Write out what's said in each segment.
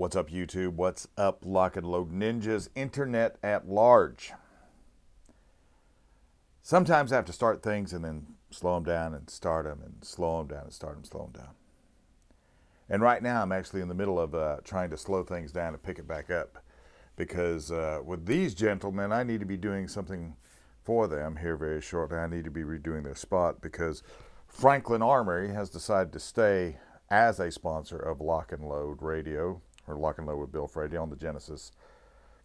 What's up, YouTube? What's up, lock and load ninjas, internet at large? Sometimes I have to start things and then slow them down and start them and slow them down and start them, slow them down. And right now I'm actually in the middle of trying to slow things down and pick it back up because with these gentlemen, I need to be doing something for them here very shortly. I need to be redoing their spot because Franklin Armory has decided to stay as a sponsor of Lock and Load Radio, or Lock and Load with Bill Frady on the Genesis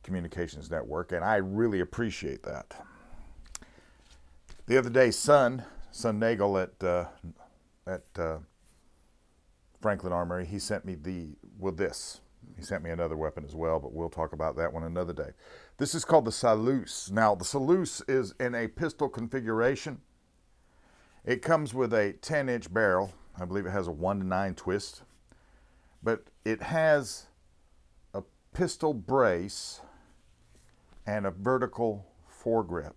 Communications Network, and I really appreciate that. The other day, Son Nagel at Franklin Armory, he sent me this. He sent me another weapon as well, but we'll talk about that one another day. This is called the Salus. Now, the Salus is in a pistol configuration. It comes with a 10-inch barrel. I believe it has a 1-to-9 twist, but it has a pistol brace and a vertical foregrip.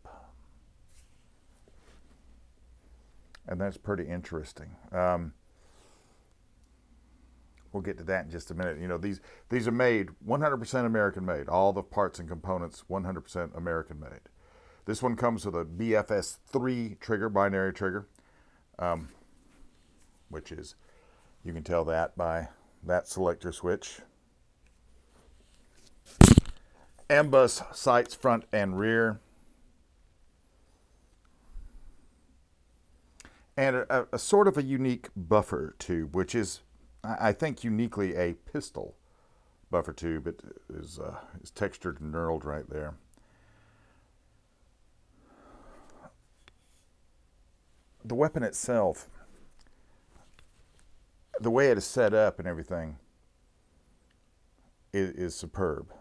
And that's pretty interesting. We'll get to that in just a minute. You know, these are made 100% American made. All the parts and components 100% American made. This one comes with a BFSiii trigger, binary trigger, which is, you can tell that by that selector switch. Ambush sights front and rear. And a sort of a unique buffer tube, which is, I think, uniquely a pistol buffer tube. It is textured and knurled right there. The weapon itself, the way it is set up and everything is superb.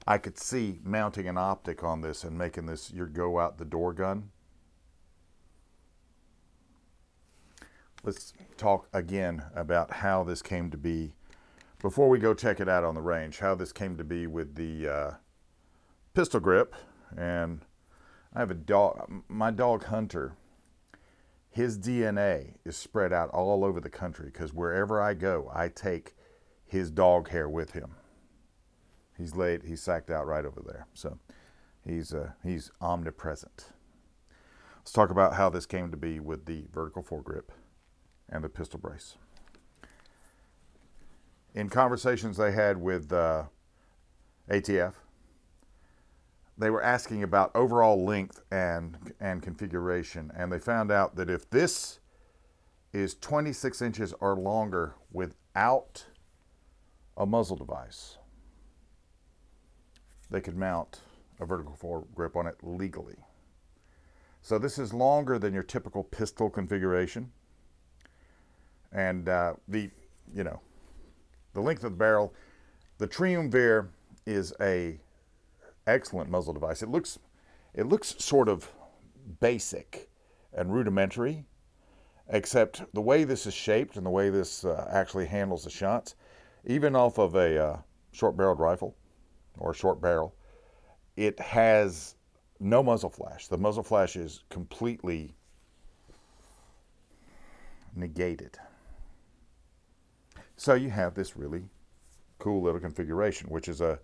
I could see mounting an optic on this and making this your go out the door gun. Let's talk again about how this came to be, before we go check it out on the range, how this came to be with the pistol grip. And I have a dog, my dog Hunter. His DNA is spread out all over the country because wherever I go, I take his dog hair with him. He's sacked out right over there. So he's omnipresent. Let's talk about how this came to be with the vertical foregrip and the pistol brace. In conversations they had with ATF, they were asking about overall length and configuration, and they found out that if this is 26 inches or longer without a muzzle device, they could mount a vertical foregrip on it legally. So this is longer than your typical pistol configuration, and the length of the barrel. The Triumvir is a excellent muzzle device. It looks sort of basic and rudimentary, except the way this is shaped and the way this actually handles the shots, even off of a short-barreled rifle or a short barrel, it has no muzzle flash. The muzzle flash is completely negated. So you have this really cool little configuration, which is a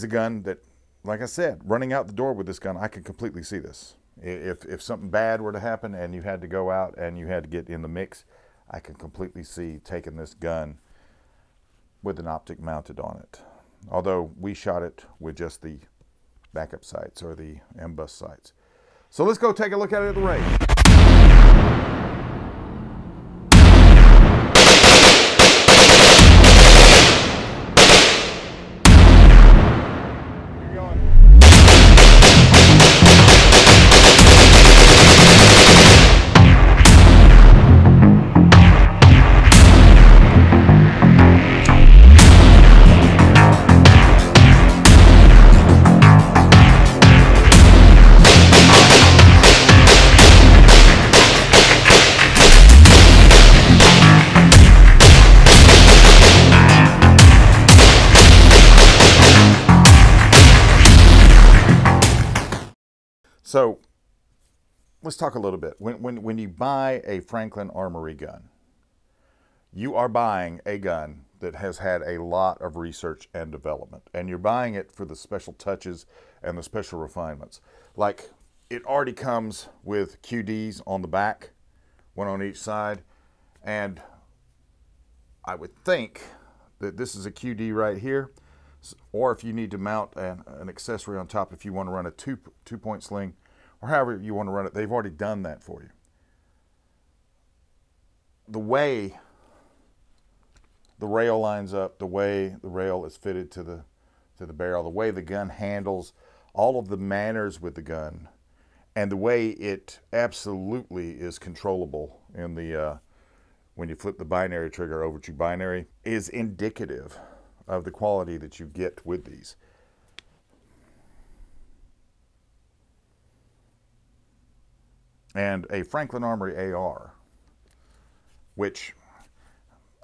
gun that, like I said, running out the door with this gun, I can completely see this. If something bad were to happen and you had to go out and you had to get in the mix, I can completely see taking this gun with an optic mounted on it. Although we shot it with just the backup sights or the ambush sights. So let's go take a look at it at the range. So let's talk a little bit. When you buy a Franklin Armory gun, you are buying a gun that has had a lot of research and development, and you're buying it for the special touches and the special refinements. Like, it already comes with QDs on the back, one on each side, and I would think that this is a QD right here, or if you need to mount an accessory on top, if you want to run a two-point sling, or however you want to run it, they've already done that for you. The way the rail lines up, the way the rail is fitted to the barrel, the way the gun handles, all of the manners with the gun, and the way it absolutely is controllable in the when you flip the binary trigger over to binary, is indicative of the quality that you get with these. And a Franklin Armory AR, which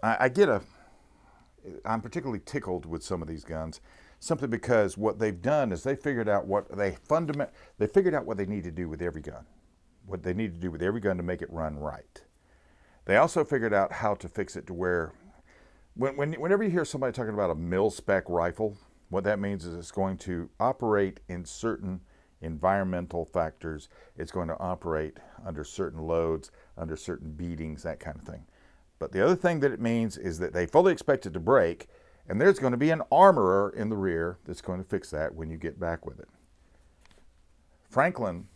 I'm particularly tickled with some of these guns, simply because what they've done is they figured out what they need to do with every gun. What they need to do with every gun to make it run right. They also figured out how to fix it to where, whenever you hear somebody talking about a mil-spec rifle, what that means is it's going to operate in certain environmental factors. It's going to operate under certain loads, under certain beatings, that kind of thing. But the other thing that it means is that they fully expect it to break, and there's going to be an armorer in the rear that's going to fix that when you get back with it. Franklin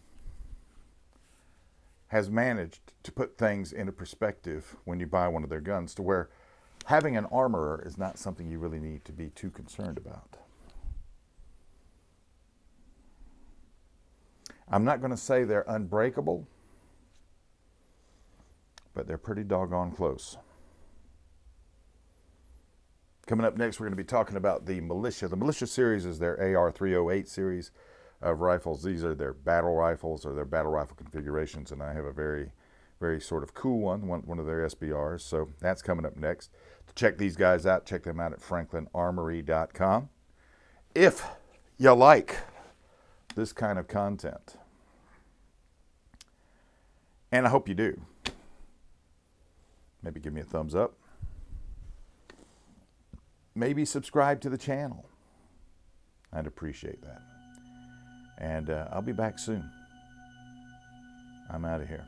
has managed to put things into perspective when you buy one of their guns, to where having an armorer is not something you really need to be too concerned about. I'm not going to say they're unbreakable, but they're pretty doggone close. Coming up next, we're going to be talking about the Militia. The Militia series is their AR-308 series of rifles. These are their battle rifles, or their battle rifle configurations, and I have a very, very sort of cool one of their SBRs. So that's coming up next. To check these guys out, check them out at franklinarmory.com. If you like this kind of content, and I hope you do, maybe give me a thumbs up. Maybe subscribe to the channel. I'd appreciate that. And I'll be back soon. I'm out of here.